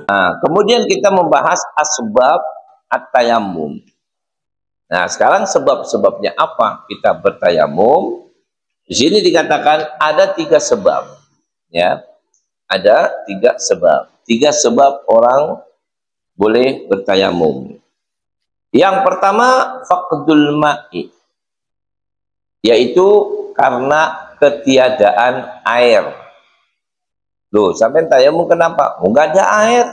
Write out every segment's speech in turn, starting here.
Nah, kemudian kita membahas asbab at-tayammum. Nah, sekarang sebab-sebabnya apa kita bertayamum? Di sini dikatakan ada 3 sebab, ya. Ada 3 sebab. 3 sebab orang boleh bertayamum. Yang pertama, faqdul ma'i, yaitu karena ketiadaan air. Loh, sampai tayamum kenapa? Oh, nggak ada air.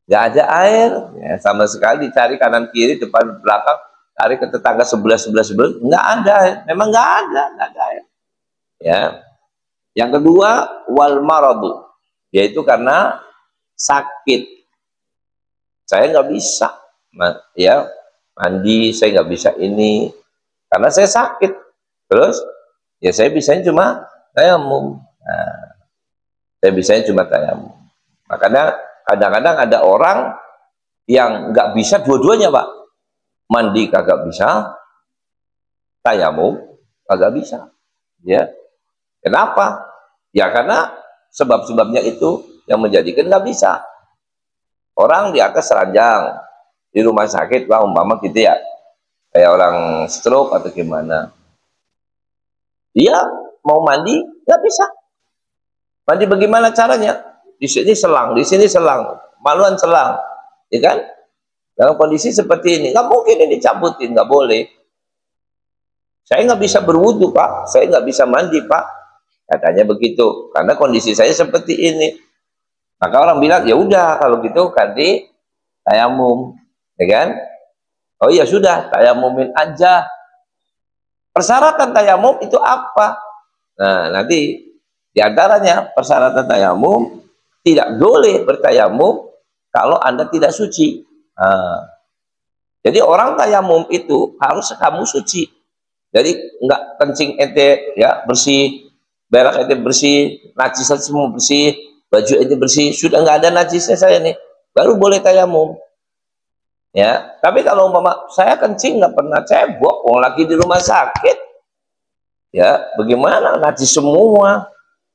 Nggak ada air, ya, sama sekali. Cari kanan kiri, depan belakang, cari ke tetangga sebelah, nggak ada. Memang nggak ada air. Ya. Yang kedua, wal maradu, yaitu karena sakit. Saya nggak bisa, ya, mandi. Saya nggak bisa ini karena saya sakit. Terus, ya saya bisanya cuma tayamum. Nah, saya bisanya cuma tayamum. Makanya kadang-kadang ada orang yang nggak bisa dua-duanya, Pak. Mandi kagak bisa, tayamum kagak bisa. Ya, kenapa? Ya karena sebab-sebabnya itu yang menjadikan nggak bisa. Orang di atas ranjang di rumah sakit, Pak, umpama gitu ya, kayak orang stroke atau gimana. Dia mau mandi nggak bisa. Mandi bagaimana caranya? Di sini selang, maluan selang, ya kan? Dalam kondisi seperti ini, nggak mungkin ini cabutin, nggak boleh. Saya nggak bisa berwudu, Pak. Saya nggak bisa mandi, Pak. Katanya begitu, karena kondisi saya seperti ini. Maka orang bilang, ya udah kalau gitu ganti tayamum, ya kan? Oh ya sudah, tayamumin aja. Persyaratan tayamum itu apa? Nah, nanti diantaranya persyaratan tayamum, tidak boleh bertayamum kalau Anda tidak suci. Nah, jadi orang tayamum itu harus kamu suci. Jadi enggak kencing ente ya bersih, berak ente bersih, najis semua bersih, baju ente bersih, sudah enggak ada najisnya saya nih, baru boleh tayamum. Ya, tapi kalau umpama saya kencing nggak pernah cebok, lagi di rumah sakit, ya bagaimana, najis semua.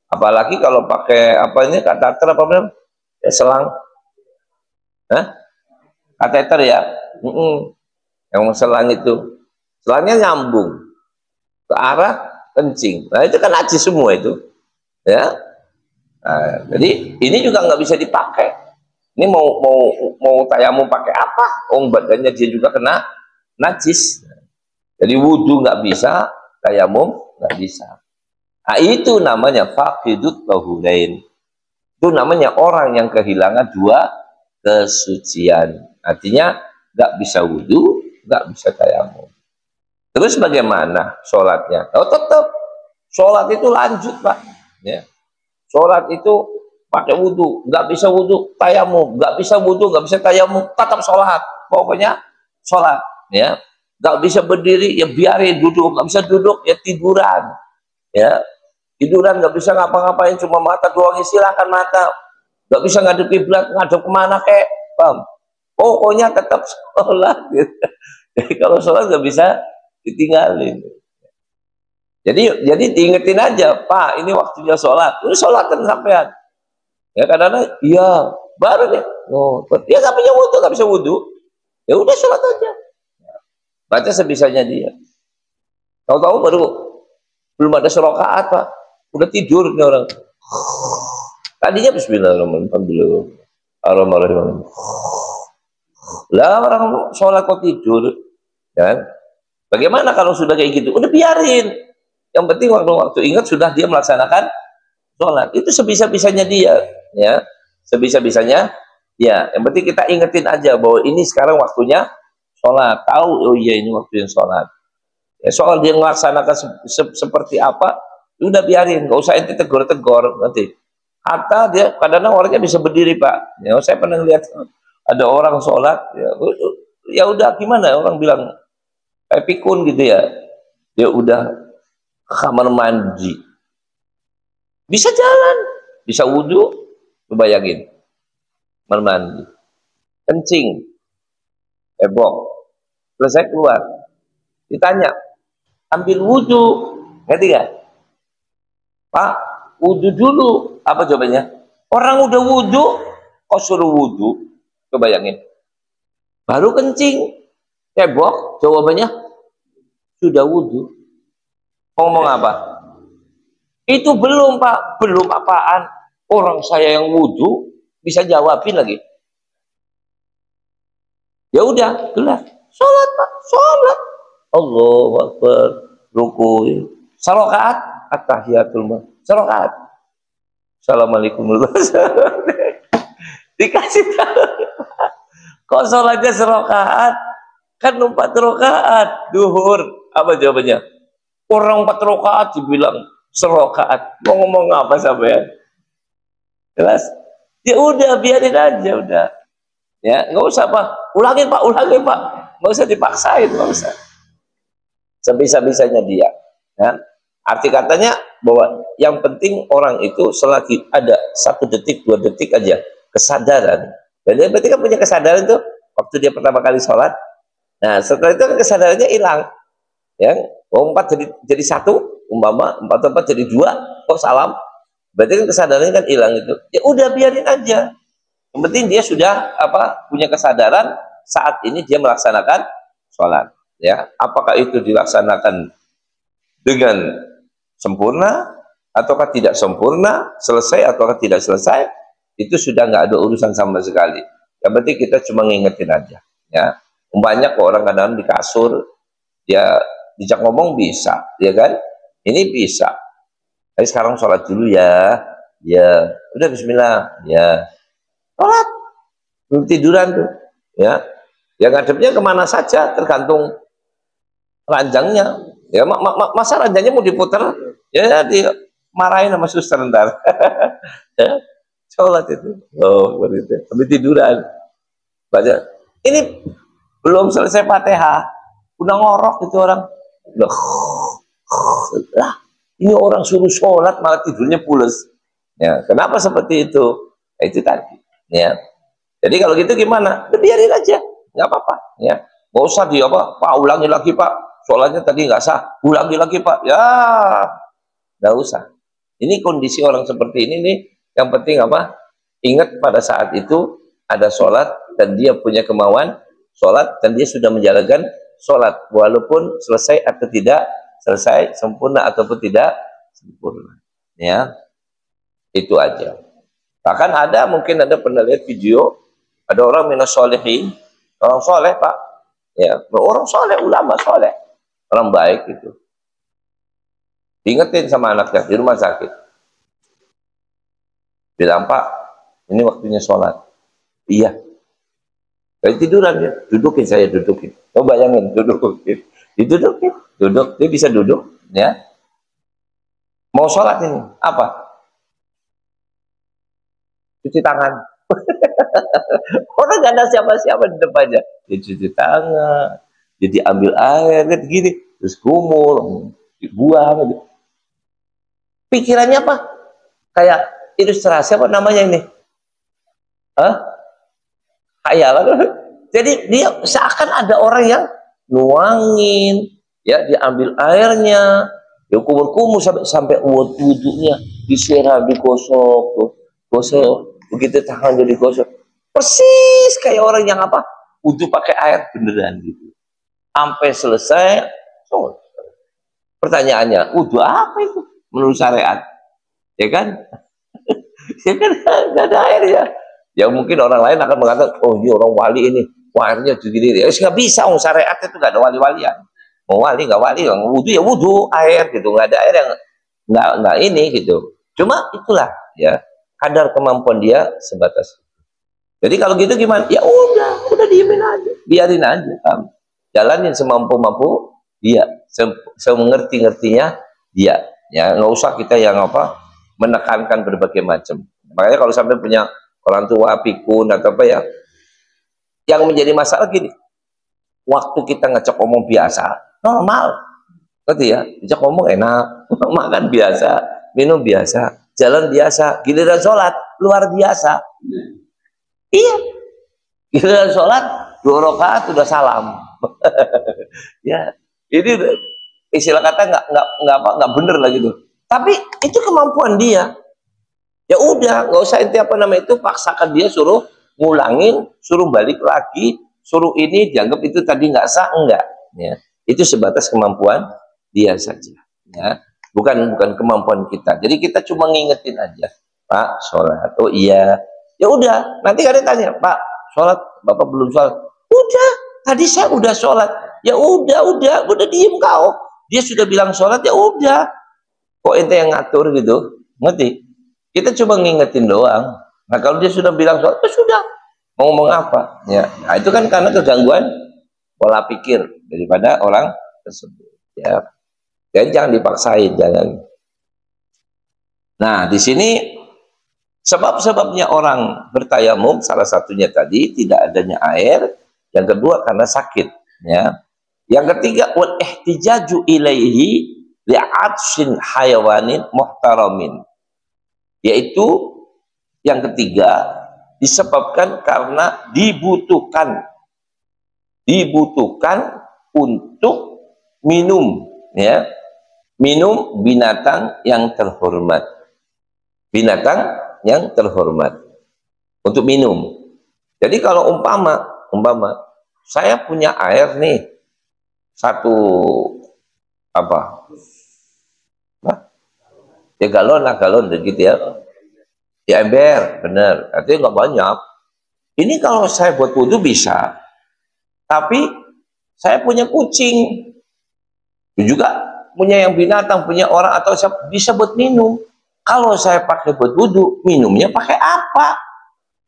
Apalagi kalau pakai apa ini, kateter apa benar? Ya, selang, kateter ya, yang selang itu, selangnya nyambung ke arah kencing. Nah itu kan najis semua itu, ya. Nah, jadi ini juga nggak bisa dipakai. Ini mau tayamum pakai apa? Badannya dia juga kena najis. Jadi wudhu nggak bisa, tayamum nggak bisa. Nah, itu namanya faqidut tahurain. Itu namanya orang yang kehilangan 2 kesucian. Artinya nggak bisa wudhu, nggak bisa tayamum. Terus bagaimana sholatnya? Oh tetap sholat itu lanjut, Pak. Ya. Sholat itu pakai wudhu, nggak bisa wudhu, tayamum, nggak bisa wudhu, nggak bisa tayamum, tetap sholat. Pokoknya sholat, ya. Nggak bisa berdiri, ya biarin duduk. Nggak bisa duduk, ya tiduran, ya. Tiduran nggak bisa ngapa-ngapain, cuma mata doang, silahkan mata. Nggak bisa ngadep kiblat, ngadep kemana kek, paham? Pokoknya tetap sholat. Gitu. Jadi kalau sholat nggak bisa ditinggalin. Jadi diingetin aja, Pak, ini waktunya sholat. Ini sholat kan sampean. Ya kadang-kadang, iya, baru deh. Oh, dia nggak punya wudhu, nggak bisa wudhu. Ya udah sholat aja. Baca sebisanya dia. Tahu-tahu baru belum ada serokaat, Pak. Udah tidur nih orang. Tadinya bismillahirrahmanirrahim. Lah orang sholat kok tidur, kan? Bagaimana kalau sudah kayak gitu? Udah biarin. Yang penting waktu ingat sudah dia melaksanakan sholat. Itu sebisa-bisanya dia, ya. Sebisa-bisanya, ya. Yang penting kita ingetin aja bahwa ini sekarang waktunya sholat. Tahu, oh iya ini waktunya sholat. Ya, soal dia melaksanakan seperti apa, udah biarin, nggak usah ente tegur-tegur nanti. Hatta dia kadang-kadang orangnya bisa berdiri, Pak. Ya, saya pernah lihat ada orang sholat, ya udah gimana? Orang bilang kayak pikun gitu ya. Dia udah ke kamar mandi, bisa jalan, bisa wudhu, bayangin, kamar mandi, kencing, ebok, selesai keluar, ditanya, ambil wudhu, ngerti gak? Pak, wudhu dulu. Apa jawabannya? Orang udah wudhu, kok suruh wudhu? Coba bayangin. Baru kencing, cebok, jawabannya sudah wudhu. Ngomong apa? Itu belum Pak, belum apaan. Orang saya yang wudhu bisa jawabin lagi. Ya udah, gelar. Sholat Pak, sholat. Allahu Akbar, ruku. Sarokaat, at-tahiyatul ma. Sarokaat. Assalamualaikum warahmatullahi wabarakatuh. Dikasih tahu. Kok sholatnya serokaat? Kan 4 rakaat duhur. Apa jawabannya? Orang 4 rakaat dibilang serokaat. Mau ngomong apa sampean? Jelas? Ya udah, biarin aja udah. Ya, nggak usah Pak. Ulangin Pak, ulangin Pak. Nggak usah dipaksain, nggak usah. Sebisa-bisanya dia. Ya. Arti katanya bahwa yang penting orang itu selagi ada 1 detik, 2 detik aja kesadaran. Dan dia berarti kan punya kesadaran tuh waktu dia pertama kali sholat. Nah setelah itu kan kesadarannya hilang. Ya, 4 jadi 1, umpama 4 jadi 2, kok salam. Berarti kan kesadarannya kan hilang itu. Ya udah biarin aja. Yang penting dia sudah punya kesadaran saat ini dia melaksanakan sholat. Ya, apakah itu dilaksanakan dengan sempurna ataukah tidak sempurna, selesai ataukah tidak selesai, itu sudah nggak ada urusan sama sekali. Yang penting kita cuma ngingetin aja. Ya, banyak orang kadang di kasur, dia dijak ngomong bisa, ya kan? Ini bisa. Tapi sekarang sholat dulu ya, ya, udah Bismillah, ya, sholat, belum tiduran tuh, ya. Yang ngadepnya kemana saja tergantung ranjangnya. Ya, masa ranjangnya mau diputar, ya dimarahin sama suster ntar. Ya, sholat itu, oh begitu, habis tiduran, baca. Ini belum selesai Fatihah, udah ngorok itu orang, udah, lah, ini orang suruh sholat malah tidurnya pules. Ya, kenapa seperti itu? Ya, itu tadi. Ya, jadi kalau gitu gimana? Ya, biarin aja, nggak apa-apa. Ya, nggak usah Pak, ulangi lagi Pak, sholatnya tadi nggak sah, ulangi lagi Pak. Ya, nggak usah. Ini kondisi orang seperti ini nih. Yang penting apa? Ingat pada saat itu ada sholat dan dia punya kemauan sholat dan dia sudah menjalankan sholat walaupun selesai atau tidak selesai, sempurna ataupun tidak sempurna. Ya, itu aja. Bahkan mungkin ada pernah lihat video, ada orang minas sholihin, orang soleh Pak, ya, orang soleh, ulama soleh, orang baik itu, diingetin sama anaknya di rumah sakit, bilang Pak, ini waktunya sholat. Iya. Kayak tiduran ya, dudukin saya, dudukin. Oh bayangin, dudukin, didudukin, duduk, dia bisa duduk, ya. Mau sholat ini, apa? Cuci tangan. Orang gak ada siapa-siapa di depannya. Dia cuci tangan, jadi ambil air, kan gini, terus kumur, dibuang. Gitu. Pikirannya apa? Kayak ilustrasi apa namanya ini? Khayalan. Jadi dia seakan ada orang yang nuangin, ya, diambil airnya, dia kumur-kumur sampai wudhunya disiram, digosok, gosok, begitu tangan jadi gosok, persis kayak orang yang wudhu pakai air beneran gitu, sampai selesai. So, pertanyaannya, wudhu apa itu menurut syariat? Ya kan? Ya kan nggak ada air ya. Ya mungkin orang lain akan mengatakan, oh ini orang wali ini, airnya segini. Ya nggak bisa, syariat itu nggak ada wali-walian. Mau wali nggak wali, wudhu ya wudhu air gitu, nggak ada air yang nggak ini gitu. Cuma itulah ya kadar kemampuan dia sebatas. Jadi kalau gitu gimana? Ya udah diemin aja, biarin aja, jalanin semampu-mampu dia, semengerti-ngertinya dia. Ya nggak usah kita yang menekankan berbagai macam. Makanya kalau sampai punya orang tua pikun atau apa ya, yang menjadi masalah gini, waktu kita ngecek ngomong biasa, normal, ngerti ya, ngecek ngomong enak, makan biasa, minum biasa, jalan biasa, giliran sholat luar biasa. Iya, giliran sholat 2 rakaat udah salam. Ya, ini istilah kata nggak bener lah gitu. Tapi itu kemampuan dia. Ya udah, nggak usah ente apa namanya itu paksakan dia suruh ngulangin, suruh balik lagi, suruh ini dianggap itu tadi nggak sah, enggak. Ya, itu sebatas kemampuan dia saja. Ya, bukan kemampuan kita. Jadi kita cuma ngingetin aja, Pak, sholat. Oh iya, ya udah. Nanti kadang tanya, Pak, sholat, Bapak belum sholat. Udah, tadi saya udah sholat. Ya udah diem kau. Dia sudah bilang sholat, ya udah. Kok ente yang ngatur gitu? Ngerti? Kita coba ngingetin doang. Nah kalau dia sudah bilang sholat, ya sudah. Mau ngomong apa? Ya, nah, itu kan karena kegangguan pola pikir daripada orang tersebut. Ya, dan jangan dipaksain, jangan. Nah di sini sebab-sebabnya orang bertayamum, salah satunya tadi tidak adanya air, yang kedua karena sakit. Ya, yang ketiga wal ihtijaju ilaihi li'atshin hayawanin muhtaramin, yaitu yang ketiga disebabkan karena dibutuhkan untuk minum, ya, minum binatang yang terhormat, untuk minum. Jadi kalau umpama saya punya air nih satu apa, ya galon begitu ya, ember, bener, artinya nggak banyak. Ini kalau saya buat wudhu bisa, tapi saya punya kucing, juga punya yang binatang, punya orang atau saya bisa buat minum. Kalau saya pakai buat wudhu, minumnya pakai apa?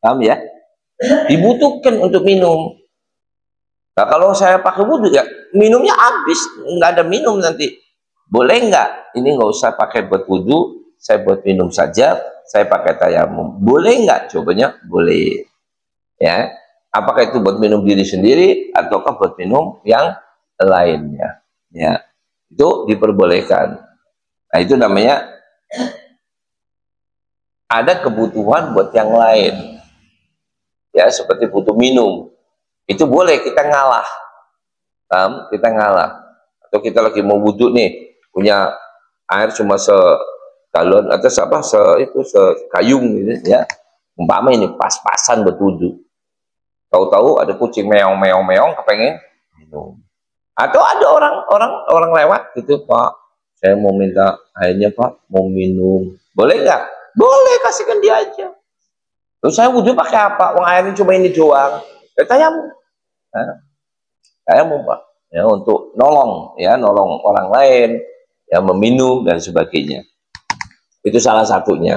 Paham ya? Dibutuhkan untuk minum. Nah kalau saya pakai wudhu ya minumnya habis, nggak ada minum nanti. Boleh nggak? Ini nggak usah pakai buat wudhu, saya buat minum saja, saya pakai tayamum. Boleh nggak? Cobanya boleh. Ya, apakah itu buat minum diri sendiri ataukah buat minum yang lainnya? Ya, itu diperbolehkan. Nah itu namanya ada kebutuhan buat yang lain. Ya, seperti butuh minum. Itu boleh kita ngalah. Kita ngalah. Atau kita lagi mau wudhu nih, punya air cuma segalon atau sekayung gitu ya. Umpama ini pas-pasan buat wudhu. Tahu-tahu ada kucing meong kepengen minum. Atau ada orang lewat gitu, Pak, saya mau minta airnya, Pak, mau minum. Boleh nggak? Boleh, kasihkan dia aja. Terus saya wudhu pakai apa? Uang airnya cuma ini doang. Tayamum. Tayamum, Pak. Ya, untuk nolong orang lain, ya, meminum dan sebagainya. Itu salah satunya.